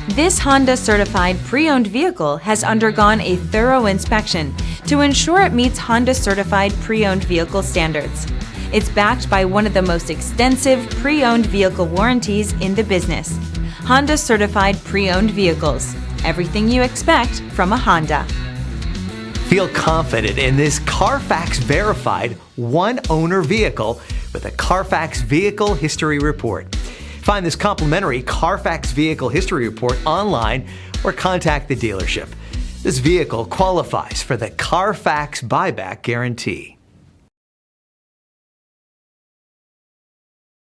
This Honda certified pre-owned vehicle has undergone a thorough inspection to ensure it meets Honda certified pre-owned vehicle standards. It's backed by one of the most extensive pre-owned vehicle warranties in the business. Honda certified pre-owned vehicles. Everything you expect from a Honda. Feel confident in this Carfax verified one-owner vehicle with a Carfax Vehicle History Report. Find this complimentary Carfax Vehicle History Report online or contact the dealership. This vehicle qualifies for the Carfax Buyback Guarantee.